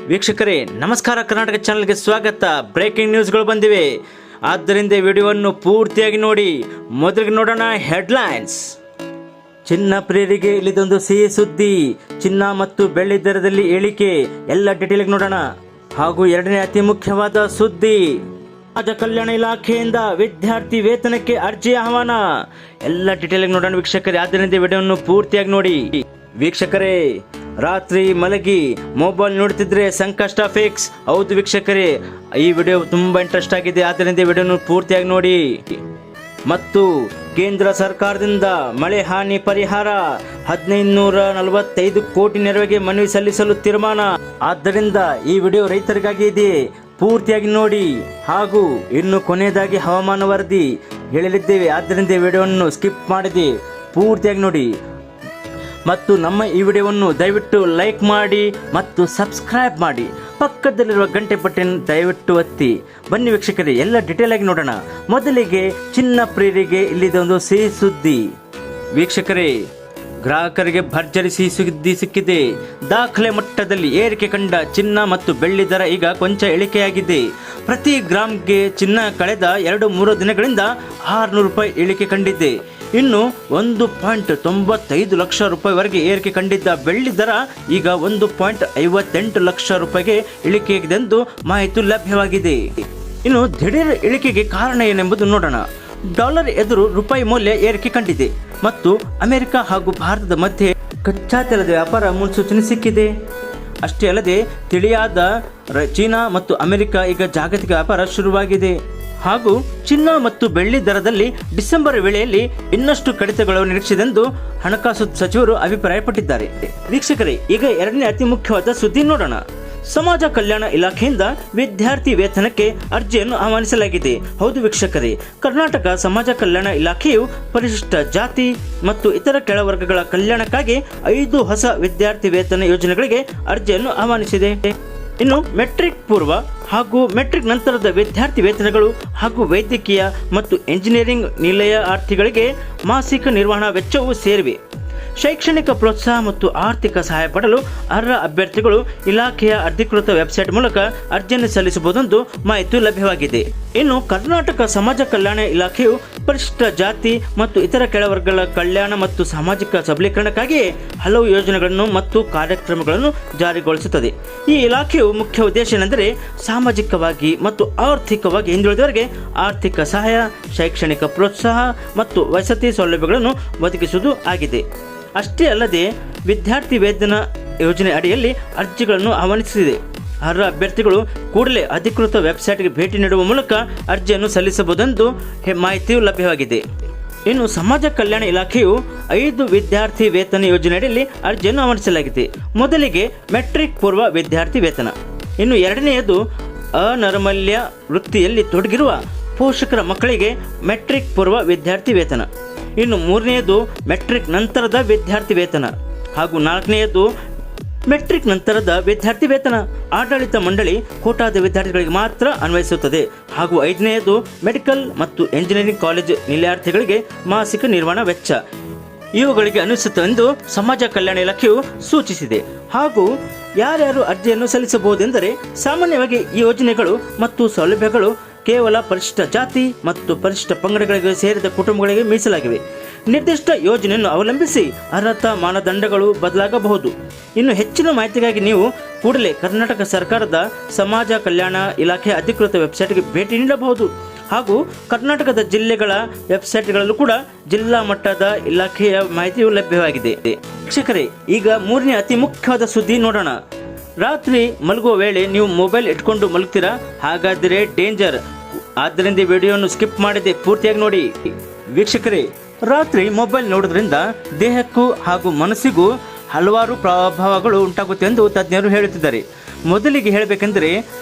ವೀಕ್ಷಕರೇ ನಮಸ್ಕಾರ, ಕರ್ನಾಟಕ ಚಾನಲ್ಗೆ ಸ್ವಾಗತ. ಬ್ರೇಕಿಂಗ್ ನ್ಯೂಸ್ಗಳು ಬಂದಿವೆ, ಆದ್ದರಿಂದ ವಿಡಿಯೋವನ್ನು ಪೂರ್ತಿಯಾಗಿ ನೋಡಿ. ಮೊದಲಿಗೆ ನೋಡೋಣ ಹೆಡ್ಲೈನ್ಸ್. ಚಿನ್ನ ಪ್ರಿಯರಿಗೆ ಇಲ್ಲಿದೊಂದು ಸಿಹಿ ಸುದ್ದಿ. ಚಿನ್ನ ಮತ್ತು ಬೆಳ್ಳಿ ದರದಲ್ಲಿ ಇಳಿಕೆ, ಎಲ್ಲ ಡೀಟೇಲ್ ನೋಡೋಣ. ಹಾಗೂ ಎರಡನೇ ಅತಿ ಮುಖ್ಯವಾದ ಸುದ್ದಿ, ಸಮಾಜ ಕಲ್ಯಾಣ ಇಲಾಖೆಯಿಂದ ವಿದ್ಯಾರ್ಥಿ ವೇತನಕ್ಕೆ ಅರ್ಜಿ ಆಹ್ವಾನ. ಎಲ್ಲ ಡೀಟೇಲ್ ನೋಡೋಣ ವೀಕ್ಷಕರೇ, ಆದ್ದರಿಂದ ವಿಡಿಯೋವನ್ನು ಪೂರ್ತಿಯಾಗಿ ನೋಡಿ. ವೀಕ್ಷಕರೇ, ರಾತ್ರಿ ಮಲಗಿ ಮೊಬೈಲ್ ನೋಡ್ತಿದ್ರೆ ಸಂಕಷ್ಟ ಫಿಕ್ಸ್. ಹೌದು ವೀಕ್ಷಕರೇ, ಈ ವಿಡಿಯೋ ತುಂಬಾ ಇಂಟ್ರೆಸ್ಟ್ ಆಗಿದೆ, ಆದ್ದರಿಂದ ವಿಡಿಯೋನು ಪೂರ್ತಿಯಾಗಿ ನೋಡಿ. ಮತ್ತು ಕೇಂದ್ರ ಸರ್ಕಾರದಿಂದ ಮಳೆ ಹಾನಿ ಪರಿಹಾರ 1545 ಕೋಟಿ ನೆರವಿಗೆ ಮನವಿ ಸಲ್ಲಿಸಲು ತೀರ್ಮಾನ. ಆದ್ದರಿಂದ ಈ ವಿಡಿಯೋ ರೈತರಿಗಾಗಿ ಇದೆ, ಪೂರ್ತಿಯಾಗಿ ನೋಡಿ. ಹಾಗೂ ಇನ್ನು ಕೊನೆಯದಾಗಿ ಹವಾಮಾನ ವರದಿ ಹೇಳಲಿದ್ದೇವೆ, ಆದ್ದರಿಂದ ವಿಡಿಯೋವನ್ನು ಸ್ಕಿಪ್ ಮಾಡದೆ ಪೂರ್ತಿಯಾಗಿ ನೋಡಿ. ಮತ್ತು ನಮ್ಮ ಈ ವಿಡಿಯೋವನ್ನು ದಯವಿಟ್ಟು ಲೈಕ್ ಮಾಡಿ ಮತ್ತು ಸಬ್ಸ್ಕ್ರೈಬ್ ಮಾಡಿ, ಪಕ್ಕದಲ್ಲಿರುವ ಗಂಟೆ ಪಟ್ಟಿಯನ್ನು ದಯವಿಟ್ಟು ಒತ್ತಿ. ಬನ್ನಿ ವೀಕ್ಷಕರೇ, ಎಲ್ಲ ಡೀಟೇಲ್ ಆಗಿ ನೋಡೋಣ. ಮೊದಲಿಗೆ ಚಿನ್ನ ಪ್ರಿಯರಿಗೆ ಇಲ್ಲಿದೊಂದು ಸಿಹಿ ಸುದ್ದಿ. ವೀಕ್ಷಕರೇ, ಗ್ರಾಹಕರಿಗೆ ಭರ್ಜರಿ ಸಿಹಿ ಸುದ್ದಿ ಸಿಕ್ಕಿದೆ. ದಾಖಲೆ ಮಟ್ಟದಲ್ಲಿ ಏರಿಕೆ ಕಂಡ ಚಿನ್ನ ಮತ್ತು ಬೆಳ್ಳಿ ದರ ಈಗ ಕೊಂಚ ಇಳಿಕೆಯಾಗಿದೆ. ಪ್ರತಿ ಗ್ರಾಮ್ಗೆ ಚಿನ್ನ ಕಳೆದ 2-3 ದಿನಗಳಿಂದ 600 ರೂಪಾಯಿ ಇಳಿಕೆ ಕಂಡಿದೆ. ಇನ್ನು 1.95 ಲಕ್ಷ ರೂಪಾಯಿವರೆಗೆ ಏರಿಕೆ ಕಂಡಿದ್ದ ಬೆಳ್ಳಿ ದರ ಈಗ 1.58 ಲಕ್ಷ ರೂಪಾಯಿಗೆ ಇಳಿಕೆಯಾಗಿದೆ ಎಂದು ಮಾಹಿತಿ ಲಭ್ಯವಾಗಿದೆ. ಇನ್ನು ದಿಢೀರ್ ಇಳಿಕೆಗೆ ಕಾರಣ ಏನೆಂಬುದು ನೋಡೋಣ. ಡಾಲರ್ ಎದುರು ರೂಪಾಯಿ ಮೌಲ್ಯ ಏರಿಕೆ ಕಂಡಿದೆ ಮತ್ತು ಅಮೆರಿಕ ಹಾಗೂ ಭಾರತದ ಮಧ್ಯೆ ಕಚ್ಚಾ ತೆಲದ ವ್ಯಾಪಾರ ಮುನ್ಸೂಚನೆ ಸಿಕ್ಕಿದೆ. ಅಷ್ಟೇ ಅಲ್ಲದೆ ತಿಳಿಯಾದ ಚೀನಾ ಮತ್ತು ಅಮೆರಿಕ ಈಗ ಜಾಗತಿಕ ವ್ಯಾಪಾರ ಶುರುವಾಗಿದೆ. ಹಾಗೂ ಚಿನ್ನ ಮತ್ತು ಬೆಳ್ಳಿ ದರದಲ್ಲಿ ಡಿಸೆಂಬರ್ ವೇಳೆಯಲ್ಲಿ ಇನ್ನಷ್ಟು ಕಡಿತಗಳು ನಿರೀಕ್ಷೆದೆಂದು ಹಣಕಾಸು ಸಚಿವರು ಅಭಿಪ್ರಾಯಪಟ್ಟಿದ್ದಾರೆ. ವೀಕ್ಷಕರೇ, ಈಗ ಎರಡನೇ ಅತಿ ಮುಖ್ಯವಾದ ಸುದ್ದಿ ನೋಡೋಣ. ಸಮಾಜ ಕಲ್ಯಾಣ ಇಲಾಖೆಯಿಂದ ವಿದ್ಯಾರ್ಥಿ ವೇತನಕ್ಕೆ ಅರ್ಜಿಯನ್ನು ಆಹ್ವಾನಿಸಲಾಗಿದೆ. ಹೌದು ವೀಕ್ಷಕರೇ, ಕರ್ನಾಟಕ ಸಮಾಜ ಕಲ್ಯಾಣ ಇಲಾಖೆಯು ಪರಿಶಿಷ್ಟ ಜಾತಿ ಮತ್ತು ಇತರ ಕೆಳವರ್ಗಗಳ ಕಲ್ಯಾಣಕ್ಕಾಗಿ 5 ಹೊಸ ವಿದ್ಯಾರ್ಥಿ ವೇತನ ಯೋಜನೆಗಳಿಗೆ ಅರ್ಜಿಯನ್ನು ಆಹ್ವಾನಿಸಿದೆ. ಇನ್ನು ಮೆಟ್ರಿಕ್ ಪೂರ್ವ ಹಾಗೂ ಮೆಟ್ರಿಕ್ ನಂತರದ ವಿದ್ಯಾರ್ಥಿ ವೇತನಗಳು ಹಾಗೂ ವೈದ್ಯಕೀಯ ಮತ್ತು ಎಂಜಿನಿಯರಿಂಗ್ ನಿಲಯಾರ್ಥಿಗಳಿಗೆ ಮಾಸಿಕ ನಿರ್ವಹಣಾ ವೆಚ್ಚವೂ ಸೇರಿವೆ. ಶೈಕ್ಷಣಿಕ ಪ್ರೋತ್ಸಾಹ ಮತ್ತು ಆರ್ಥಿಕ ಸಹಾಯ ಪಡೆಯಲು ಅರ್ಹ ಅಭ್ಯರ್ಥಿಗಳು ಇಲಾಖೆಯ ಅಧಿಕೃತ ವೆಬ್ಸೈಟ್ ಮೂಲಕ ಅರ್ಜಿಯನ್ನು ಸಲ್ಲಿಸಬಹುದೆಂದು ಮಾಹಿತಿ ಲಭ್ಯವಾಗಿದೆ. ಇನ್ನು ಕರ್ನಾಟಕ ಸಮಾಜ ಕಲ್ಯಾಣ ಇಲಾಖೆಯು ಪರಿಶಿಷ್ಟ ಜಾತಿ ಮತ್ತು ಇತರ ಕೆಳವರ್ಗಗಳ ಕಲ್ಯಾಣ ಮತ್ತು ಸಾಮಾಜಿಕ ಸಬಲೀಕರಣಕ್ಕಾಗಿ ಹಲವು ಯೋಜನೆಗಳನ್ನು ಮತ್ತು ಕಾರ್ಯಕ್ರಮಗಳನ್ನು ಜಾರಿಗೊಳಿಸುತ್ತದೆ. ಈ ಇಲಾಖೆಯು ಮುಖ್ಯ ಉದ್ದೇಶ ಏನೆಂದರೆ ಸಾಮಾಜಿಕವಾಗಿ ಮತ್ತು ಆರ್ಥಿಕವಾಗಿ ಹಿಂದುಳಿದವರಿಗೆ ಆರ್ಥಿಕ ಸಹಾಯ, ಶೈಕ್ಷಣಿಕ ಪ್ರೋತ್ಸಾಹ ಮತ್ತು ವಸತಿ ಸೌಲಭ್ಯಗಳನ್ನು ಒದಗಿಸುವುದು ಆಗಿದೆ. ಅಷ್ಟೇ ಅಲ್ಲದೆ ವಿದ್ಯಾರ್ಥಿ ವೇತನ ಯೋಜನೆ ಅಡಿಯಲ್ಲಿ ಅರ್ಜಿಗಳನ್ನು ಆಹ್ವಾನಿಸಿದೆ. ಅರ್ಹ ಅಭ್ಯರ್ಥಿಗಳು ಕೂಡಲೇ ಅಧಿಕೃತ ವೆಬ್ಸೈಟ್ಗೆ ಭೇಟಿ ನೀಡುವ ಮೂಲಕ ಅರ್ಜಿಯನ್ನು ಸಲ್ಲಿಸಬಹುದೆಂದು ಮಾಹಿತಿಯು ಲಭ್ಯವಾಗಿದೆ. ಇನ್ನು ಸಮಾಜ ಕಲ್ಯಾಣ ಇಲಾಖೆಯು 5 ವಿದ್ಯಾರ್ಥಿ ವೇತನ ಯೋಜನೆಯಡಿಯಲ್ಲಿ ಅರ್ಜಿಯನ್ನು ಆಹ್ವಾನಿಸಲಾಗಿದೆ. ಮೊದಲಿಗೆ ಮೆಟ್ರಿಕ್ ಪೂರ್ವ ವಿದ್ಯಾರ್ಥಿ ವೇತನ, ಇನ್ನು ಎರಡನೆಯದು ಅನೈರ್ಮಲ್ಯ ವೃತ್ತಿಯಲ್ಲಿ ತೊಡಗಿರುವ ಪೋಷಕರ ಮಕ್ಕಳಿಗೆ ಮೆಟ್ರಿಕ್ ಪೂರ್ವ ವಿದ್ಯಾರ್ಥಿ ವೇತನ, ಇನ್ನು ಮೂರನೆಯದು ಮೆಟ್ರಿಕ್ ನಂತರದ ವಿದ್ಯಾರ್ಥಿ ವೇತನ, ಹಾಗೂ ನಾಲ್ಕನೆಯದು ಮೆಟ್ರಿಕ್ ನಂತರದ ವಿದ್ಯಾರ್ಥಿ ವೇತನ ಆಡಳಿತ ಮಂಡಳಿ ಕೋಟಾದ ವಿದ್ಯಾರ್ಥಿಗಳಿಗೆ ಮಾತ್ರ ಅನ್ವಯಿಸುತ್ತದೆ, ಹಾಗೂ 5ನೆಯದು ಮೆಡಿಕಲ್ ಮತ್ತು ಎಂಜಿನಿಯರಿಂಗ್ ಕಾಲೇಜು ನಿಲಯಾರ್ಥಿಗಳಿಗೆ ಮಾಸಿಕ ನಿರ್ವಹಣಾ ವೆಚ್ಚ ಇವುಗಳಿಗೆ ಅನ್ವಯಿಸುತ್ತದೆ ಎಂದು ಸಮಾಜ ಕಲ್ಯಾಣ ಇಲಾಖೆಯು ಸೂಚಿಸಿದೆ. ಹಾಗೂ ಯಾರ್ಯಾರು ಅರ್ಜಿಯನ್ನು ಸಲ್ಲಿಸಬಹುದೆಂದರೆ, ಸಾಮಾನ್ಯವಾಗಿ ಈ ಯೋಜನೆಗಳು ಮತ್ತು ಸೌಲಭ್ಯಗಳು ಕೇವಲ ಪರಿಶಿಷ್ಟ ಜಾತಿ ಮತ್ತು ಪರಿಶಿಷ್ಟ ಪಂಗಡಗಳಿಗೆ ಸೇರಿದ ಕುಟುಂಬಗಳಿಗೆ ಮೀಸಲಾಗಿವೆ. ನಿರ್ದಿಷ್ಟ ಯೋಜನೆಯನ್ನು ಅವಲಂಬಿಸಿ ಅರ್ಹತಾ ಮಾನದಂಡಗಳು ಬದಲಾಗಬಹುದು. ಇನ್ನು ಹೆಚ್ಚಿನ ಮಾಹಿತಿಗಾಗಿ ನೀವು ಕೂಡಲೇ ಕರ್ನಾಟಕ ಸರ್ಕಾರದ ಸಮಾಜ ಕಲ್ಯಾಣ ಇಲಾಖೆ ಅಧಿಕೃತ ವೆಬ್ಸೈಟ್ಗೆ ಭೇಟಿ ನೀಡಬಹುದು. ಹಾಗೂ ಕರ್ನಾಟಕದ ಜಿಲ್ಲೆಗಳ ವೆಬ್ಸೈಟ್ಗಳಲ್ಲೂ ಕೂಡ ಜಿಲ್ಲಾ ಮಟ್ಟದ ಇಲಾಖೆಯ ಮಾಹಿತಿಯು ಲಭ್ಯವಾಗಿದೆ. ವೀಕ್ಷಕರೇ, ಈಗ ಮೂರನೇ ಅತಿ ಮುಖ್ಯವಾದ ಸುದ್ದಿ ನೋಡೋಣ. ರಾತ್ರಿ ಮಲಗುವ ವೇಳೆ ನೀವು ಮೊಬೈಲ್ ಇಟ್ಕೊಂಡು ಮಲಗ್ತೀರಾ? ಹಾಗಾದರೆ ಡೇಂಜರ್, ಆದ್ದರಿಂದ ವಿಡಿಯೋವನ್ನು ಸ್ಕಿಪ್ ಮಾಡದೆ ಪೂರ್ತಿಯಾಗಿ ನೋಡಿ. ವೀಕ್ಷಕರೇ, ರಾತ್ರಿ ಮೊಬೈಲ್ ನೋಡೋದ್ರಿಂದ ದೇಹಕ್ಕೂ ಹಾಗೂ ಮನಸ್ಸಿಗೂ ಹಲವಾರು ಪ್ರಭಾವಗಳು ಉಂಟಾಗುತ್ತೆ ಎಂದು ತಜ್ಞರು ಹೇಳುತ್ತಿದ್ದಾರೆ. ಮೊದಲಿಗೆ ಹೇಳಬೇಕೆಂದರೆ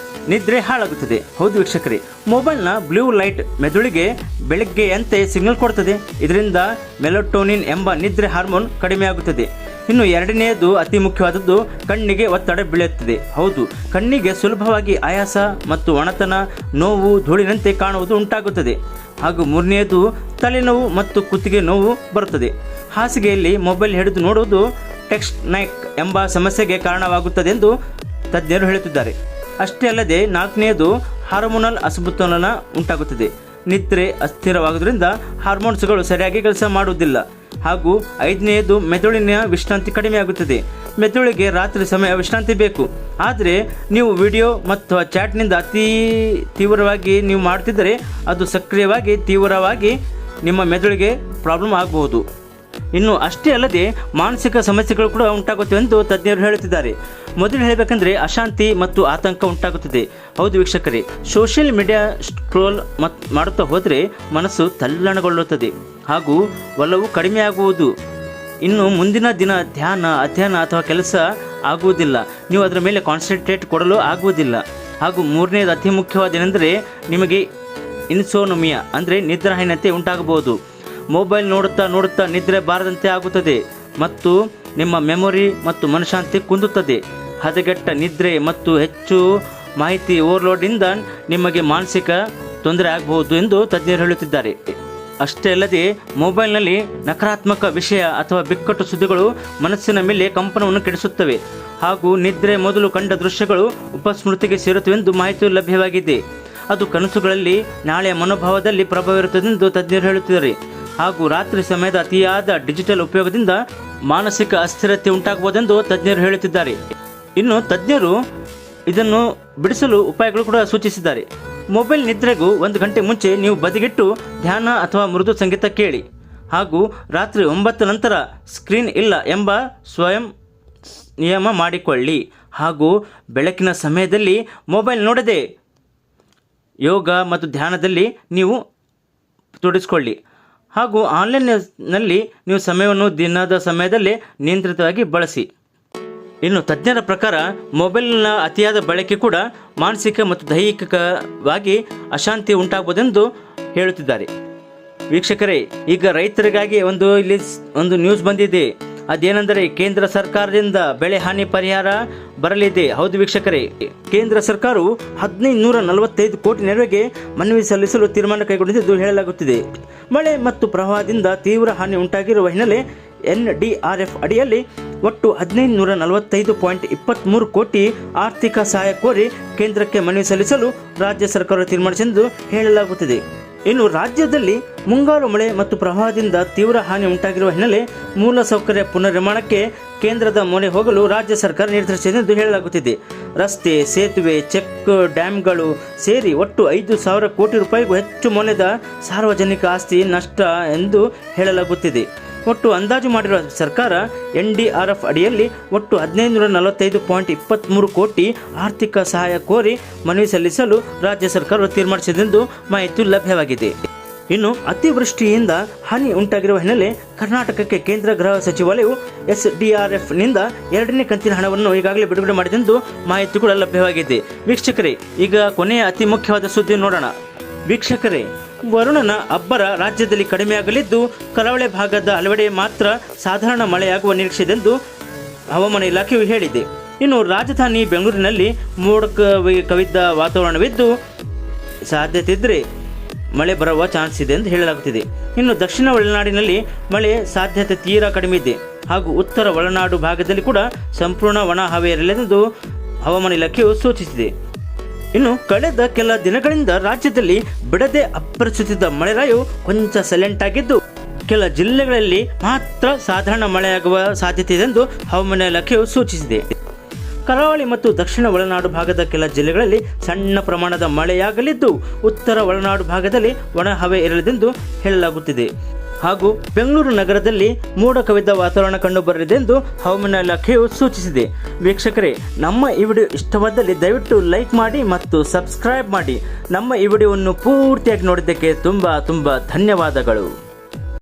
ನಿದ್ರೆ ಹಾಳಾಗುತ್ತದೆ. ಹೌದು ವೀಕ್ಷಕರೇ, ಮೊಬೈಲ್ನ ಬ್ಲೂ ಲೈಟ್ ಮೆದುಳಿಗೆ ಬೆಳಗ್ಗೆಯಂತೆ ಸಿಗ್ನಲ್ ಕೊಡ್ತದೆ. ಇದರಿಂದ ಮೆಲಟೋನಿನ್ ಎಂಬ ನಿದ್ರೆ ಹಾರ್ಮೋನ್ ಕಡಿಮೆಯಾಗುತ್ತದೆ. ಇನ್ನು ಎರಡನೆಯದು ಅತಿ ಮುಖ್ಯವಾದದ್ದು, ಕಣ್ಣಿಗೆ ಒತ್ತಡ ಬೀಳುತ್ತದೆ. ಹೌದು, ಕಣ್ಣಿಗೆ ಸುಲಭವಾಗಿ ಆಯಾಸ ಮತ್ತು ಒಣತನ, ನೋವು, ಧೂಳಿನಂತೆ ಕಾಣುವುದು ಉಂಟಾಗುತ್ತದೆ. ಹಾಗೂ ಮೂರನೆಯದು ತಲೆನೋವು ಮತ್ತು ಕುತ್ತಿಗೆ ನೋವು ಬರುತ್ತದೆ. ಹಾಸಿಗೆಯಲ್ಲಿ ಮೊಬೈಲ್ ಹಿಡಿದು ನೋಡುವುದು ಟೆಕ್ಸ್ಟ್ ನೈಕ್ ಎಂಬ ಸಮಸ್ಯೆಗೆ ಕಾರಣವಾಗುತ್ತದೆ ಎಂದು ತಜ್ಞರು ಹೇಳುತ್ತಿದ್ದಾರೆ. ಅಷ್ಟೇ ಅಲ್ಲದೆ 4ನೇದು ಹಾರ್ಮೋನಲ್ ಅಸಮತೋಲನ ಉಂಟಾಗುತ್ತದೆ. ನಿದ್ರೆ ಅಸ್ಥಿರವಾಗುವುದರಿಂದ ಹಾರ್ಮೋನ್ಸ್ಗಳು ಸರಿಯಾಗಿ ಕೆಲಸ ಮಾಡುವುದಿಲ್ಲ. ಹಾಗೂ 5ನೇದು ಮೆದುಳಿನ ವಿಶ್ರಾಂತಿ ಕಡಿಮೆಯಾಗುತ್ತದೆ. ಮೆದುಳಿಗೆ ರಾತ್ರಿ ಸಮಯ ವಿಶ್ರಾಂತಿ ಬೇಕು. ಆದರೆ ನೀವು ವಿಡಿಯೋ ಮತ್ತು ಚಾಟ್ನಿಂದ ಅತಿ ತೀವ್ರವಾಗಿ ನೀವು ಮಾಡ್ತಿದ್ದರೆ ಅದು ಸಕ್ರಿಯವಾಗಿ ತೀವ್ರವಾಗಿ ನಿಮ್ಮ ಮೆದುಳಿಗೆ ಪ್ರಾಬ್ಲಮ್ ಆಗಬಹುದು. ಇನ್ನು ಅಷ್ಟೇ ಅಲ್ಲದೆ ಮಾನಸಿಕ ಸಮಸ್ಯೆಗಳು ಕೂಡ ಉಂಟಾಗುತ್ತವೆ ಎಂದು ತಜ್ಞರು ಹೇಳುತ್ತಿದ್ದಾರೆ. ಮೊದಲು ಹೇಳಬೇಕಂದ್ರೆ ಅಶಾಂತಿ ಮತ್ತು ಆತಂಕ ಉಂಟಾಗುತ್ತದೆ. ಹೌದು ವೀಕ್ಷಕರೇ, ಸೋಷಿಯಲ್ ಮೀಡಿಯಾ ಸ್ಕ್ರೋಲ್ ಮಾಡುತ್ತಾ ಹೋದರೆ ಮನಸ್ಸು ತಲ್ಲಣಗೊಳ್ಳುತ್ತದೆ ಹಾಗೂ ಒಲವು ಕಡಿಮೆಯಾಗುವುದು. ಇನ್ನು ಮುಂದಿನ ದಿನ ಧ್ಯಾನ, ಅಧ್ಯಯನ ಅಥವಾ ಕೆಲಸ ಆಗುವುದಿಲ್ಲ. ನೀವು ಅದರ ಮೇಲೆ ಕಾನ್ಸಂಟ್ರೇಟ್ ಕೊಡಲು ಆಗುವುದಿಲ್ಲ. ಹಾಗೂ 3ನೇದು ಅತಿ ಮುಖ್ಯವಾದೇನೆಂದರೆ ನಿಮಗೆ ಇನ್ಸೋನಮಿಯಾ ಅಂದರೆ ನಿದ್ರಾಹೀನತೆ ಉಂಟಾಗಬಹುದು. ಮೊಬೈಲ್ ನೋಡುತ್ತಾ ನಿದ್ರೆ ಬಾರದಂತೆ ಆಗುತ್ತದೆ ಮತ್ತು ನಿಮ್ಮ ಮೆಮೊರಿ ಮತ್ತು ಮನಃಶಾಂತಿ ಕುಂದುತ್ತದೆ. ಹದಗೆಟ್ಟ ನಿದ್ರೆ ಮತ್ತು ಹೆಚ್ಚು ಮಾಹಿತಿ ಓವರ್ಲೋಡಿಂದ ನಿಮಗೆ ಮಾನಸಿಕ ತೊಂದರೆ ಆಗಬಹುದು ಎಂದು ತಜ್ಞರು ಹೇಳುತ್ತಿದ್ದಾರೆ. ಅಷ್ಟೇ ಅಲ್ಲದೆ ಮೊಬೈಲ್ನಲ್ಲಿ ನಕಾರಾತ್ಮಕ ವಿಷಯ ಅಥವಾ ಬಿಕ್ಕಟ್ಟು ಸುದ್ದಿಗಳು ಮನಸ್ಸಿನ ಮೇಲೆ ಕಂಪನವನ್ನು ಕೆಡಿಸುತ್ತವೆ ಹಾಗೂ ನಿದ್ರೆ ಮೊದಲು ಕಂಡ ದೃಶ್ಯಗಳು ಉಪಸ್ಮೃತಿಗೆ ಸೇರುತ್ತವೆಂದು ಮಾಹಿತಿ ಲಭ್ಯವಾಗಿದೆ. ಅದು ಕನಸುಗಳಲ್ಲಿ ನಾಳೆಯ ಮನೋಭಾವದಲ್ಲಿ ಪ್ರಭಾವ ಇರುತ್ತದೆ ಎಂದು ತಜ್ಞರು ಹೇಳುತ್ತಿದ್ದಾರೆ. ಹಾಗೂ ರಾತ್ರಿ ಸಮಯದ ಅತಿಯಾದ ಡಿಜಿಟಲ್ ಉಪಯೋಗದಿಂದ ಮಾನಸಿಕ ಅಸ್ಥಿರತೆ ಉಂಟಾಗಬಹುದೆಂದು ತಜ್ಞರು ಹೇಳುತ್ತಿದ್ದಾರೆ. ಇನ್ನು ತಜ್ಞರು ಇದನ್ನು ಬಿಡಿಸಲು ಉಪಾಯಗಳು ಕೂಡ ಸೂಚಿಸಿದ್ದಾರೆ. ಮೊಬೈಲ್ ನಿದ್ರೆಗೂ 1 ಗಂಟೆ ಮುಂಚೆ ನೀವು ಬದಿಗಿಟ್ಟು ಧ್ಯಾನ ಅಥವಾ ಮೃದು ಸಂಗೀತ ಕೇಳಿ. ಹಾಗೂ ರಾತ್ರಿ 9 ನಂತರ ಸ್ಕ್ರೀನ್ ಇಲ್ಲ ಎಂಬ ಸ್ವಯಂ ನಿಯಮ ಮಾಡಿಕೊಳ್ಳಿ. ಹಾಗೂ ಬೆಳಕಿನ ಸಮಯದಲ್ಲಿ ಮೊಬೈಲ್ ನೋಡದೆ ಯೋಗ ಮತ್ತು ಧ್ಯಾನದಲ್ಲಿ ನೀವು ತೊಡಗಿಸಿಕೊಳ್ಳಿ. ಹಾಗೂ ಆನ್ಲೈನ್ನಲ್ಲಿ ನೀವು ಸಮಯವನ್ನು ದಿನದ ಸಮಯದಲ್ಲಿ ನಿಯಂತ್ರಿತವಾಗಿ ಬಳಸಿ. ಇನ್ನು ತಜ್ಞರ ಪ್ರಕಾರ ಮೊಬೈಲ್ನ ಅತಿಯಾದ ಬಳಕೆ ಕೂಡ ಮಾನಸಿಕ ಮತ್ತು ದೈಹಿಕವಾಗಿ ಅಶಾಂತಿ ಉಂಟಾಗಬಹುದೆಂದು ಹೇಳುತ್ತಿದ್ದಾರೆ. ವೀಕ್ಷಕರೇ, ಈಗ ರೈತರಿಗಾಗಿ ಒಂದು ನ್ಯೂಸ್ ಬಂದಿದೆ. ಅದೇನೆಂದರೆ ಕೇಂದ್ರ ಸರ್ಕಾರದಿಂದ ಬೆಳೆ ಹಾನಿ ಪರಿಹಾರ ಬರಲಿದೆ. ಹೌದು ವೀಕ್ಷಕರೇ, ಕೇಂದ್ರ ಸರ್ಕಾರವು 1545 ಕೋಟಿ ನೆರವಿಗೆ ಮನವಿ ಸಲ್ಲಿಸಲು ತೀರ್ಮಾನ ಕೈಗೊಂಡಿದ್ದು ಹೇಳಲಾಗುತ್ತಿದೆ. ಮಳೆ ಮತ್ತು ಪ್ರವಾಹದಿಂದ ತೀವ್ರ ಹಾನಿ ಉಂಟಾಗಿರುವ ಹಿನ್ನೆಲೆ NDRF ಅಡಿಯಲ್ಲಿ ಒಟ್ಟು 1545.23 ಕೋಟಿ ಆರ್ಥಿಕ ಸಹಾಯ ಕೋರಿ ಕೇಂದ್ರಕ್ಕೆ ಮನವಿ ಸಲ್ಲಿಸಲು ರಾಜ್ಯ ಸರ್ಕಾರ ತೀರ್ಮಾನಿಸಿದ್ದು ಹೇಳಲಾಗುತ್ತಿದೆ. ಇನ್ನು ರಾಜ್ಯದಲ್ಲಿ ಮುಂಗಾರು ಮಳೆ ಮತ್ತು ಪ್ರವಾಹದಿಂದ ತೀವ್ರ ಹಾನಿ ಉಂಟಾಗಿರುವ ಹಿನ್ನೆಲೆ ಮೂಲಸೌಕರ್ಯ ಪುನರ್ನಿರ್ಮಾಣಕ್ಕೆ ಕೇಂದ್ರದ ಮೊರೆ ಹೋಗಲು ರಾಜ್ಯ ಸರ್ಕಾರ ನಿರ್ಧರಿಸಿದೆ ಎಂದು ಹೇಳಲಾಗುತ್ತಿದೆ. ರಸ್ತೆ, ಸೇತುವೆ, ಚೆಕ್ ಡ್ಯಾಮ್ಗಳು ಸೇರಿ ಒಟ್ಟು 5,000 ಕೋಟಿ ರೂಪಾಯಿಗೂ ಹೆಚ್ಚು ಮೌಲ್ಯದ ಸಾರ್ವಜನಿಕ ಆಸ್ತಿ ನಷ್ಟ ಎಂದು ಹೇಳಲಾಗುತ್ತಿದೆ. ಒಟ್ಟು ಅಂದಾಜು ಮಾಡಿರುವ ಸರ್ಕಾರ NDRF ಅಡಿಯಲ್ಲಿ ಒಟ್ಟು 1545.23 ಕೋಟಿ ಆರ್ಥಿಕ ಸಹಾಯ ಕೋರಿ ಮನವಿ ಸಲ್ಲಿಸಲು ರಾಜ್ಯ ಸರ್ಕಾರ ತೀರ್ಮಾನಿಸಿದೆಂದು ಮಾಹಿತಿ ಲಭ್ಯವಾಗಿದೆ. ಇನ್ನು ಅತಿವೃಷ್ಟಿಯಿಂದ ಹಾನಿ ಉಂಟಾಗಿರುವ ಹಿನ್ನೆಲೆ ಕರ್ನಾಟಕಕ್ಕೆ ಕೇಂದ್ರ ಗೃಹ ಸಚಿವಾಲಯವು SDRFನಿಂದ 2ನೇ ಕಂತಿನ ಹಣವನ್ನು ಈಗಾಗಲೇ ಬಿಡುಗಡೆ ಮಾಡಿದೆಂದು ಮಾಹಿತಿ ಕೂಡ ಲಭ್ಯವಾಗಿದೆ. ವೀಕ್ಷಕರೇ, ಈಗ ಕೊನೆಯ ಅತಿ ಮುಖ್ಯವಾದ ಸುದ್ದಿ ನೋಡೋಣ. ವೀಕ್ಷಕರೇ, ವರುಣನ ಅಬ್ಬರ ರಾಜ್ಯದಲ್ಲಿ ಕಡಿಮೆಯಾಗಲಿದ್ದು ಕರಾವಳಿ ಭಾಗದ ಹಲವೆಡೆ ಮಾತ್ರ ಸಾಧಾರಣ ಮಳೆಯಾಗುವ ನಿರೀಕ್ಷೆ ಎಂದು ಹವಾಮಾನ ಇಲಾಖೆಯು ಹೇಳಿದೆ. ಇನ್ನು ರಾಜಧಾನಿ ಬೆಂಗಳೂರಿನಲ್ಲಿ ಮೋಡ ಕವಿದ ವಾತಾವರಣವಿದ್ದು ಸಾಧ್ಯತೆ ಇದ್ದರೆ ಮಳೆ ಬರುವ ಚಾನ್ಸ್ ಇದೆ ಎಂದು ಹೇಳಲಾಗುತ್ತಿದೆ. ಇನ್ನು ದಕ್ಷಿಣ ಒಳನಾಡಿನಲ್ಲಿ ಮಳೆ ಸಾಧ್ಯತೆ ತೀರಾ ಕಡಿಮೆ ಇದೆ ಹಾಗೂ ಉತ್ತರ ಒಳನಾಡು ಭಾಗದಲ್ಲಿ ಕೂಡ ಸಂಪೂರ್ಣ ಒಣ ಹವೆ ಇರಲಿದೆ ಹವಾಮಾನ ಇಲಾಖೆಯು ಸೂಚಿಸಿದೆ. ಇನ್ನು ಕಳೆದ ಕೆಲ ದಿನಗಳಿಂದ ರಾಜ್ಯದಲ್ಲಿ ಬಿಡದೆ ಅಪ್ಪರಿಸುತ್ತಿದ್ದ ಮಳೆರಾಯು ಕೊಂಚ ಸೈಲೆಂಟ್ ಆಗಿದ್ದು ಕೆಲ ಜಿಲ್ಲೆಗಳಲ್ಲಿ ಮಾತ್ರ ಸಾಧಾರಣ ಮಳೆಯಾಗುವ ಸಾಧ್ಯತೆ ಇದೆ ಎಂದು ಹವಾಮಾನ ಇಲಾಖೆಯು ಸೂಚಿಸಿದೆ. ಕರಾವಳಿ ಮತ್ತು ದಕ್ಷಿಣ ಒಳನಾಡು ಭಾಗದ ಕೆಲ ಜಿಲ್ಲೆಗಳಲ್ಲಿ ಸಣ್ಣ ಪ್ರಮಾಣದ ಮಳೆಯಾಗಲಿದ್ದು ಉತ್ತರ ಒಳನಾಡು ಭಾಗದಲ್ಲಿ ಒಣ ಹವೆ ಇರಲಿದೆಂದು ಹೇಳಲಾಗುತ್ತಿದೆ. ಹಾಗೂ ಬೆಂಗಳೂರು ನಗರದಲ್ಲಿ ಮೋಡ ಕವಿದ ವಾತಾವರಣ ಕಂಡುಬರಲಿದೆ ಎಂದು ಹವಾಮಾನ ಇಲಾಖೆಯು ಸೂಚಿಸಿದೆ. ವೀಕ್ಷಕರೇ, ನಮ್ಮ ಈ ವಿಡಿಯೋ ಇಷ್ಟವಾದಲ್ಲಿ ದಯವಿಟ್ಟು ಲೈಕ್ ಮಾಡಿ ಮತ್ತು ಸಬ್ಸ್ಕ್ರೈಬ್ ಮಾಡಿ. ನಮ್ಮ ಈ ವಿಡಿಯೋವನ್ನು ಪೂರ್ತಿಯಾಗಿ ನೋಡಿದ್ದಕ್ಕೆ ತುಂಬ ಧನ್ಯವಾದಗಳು.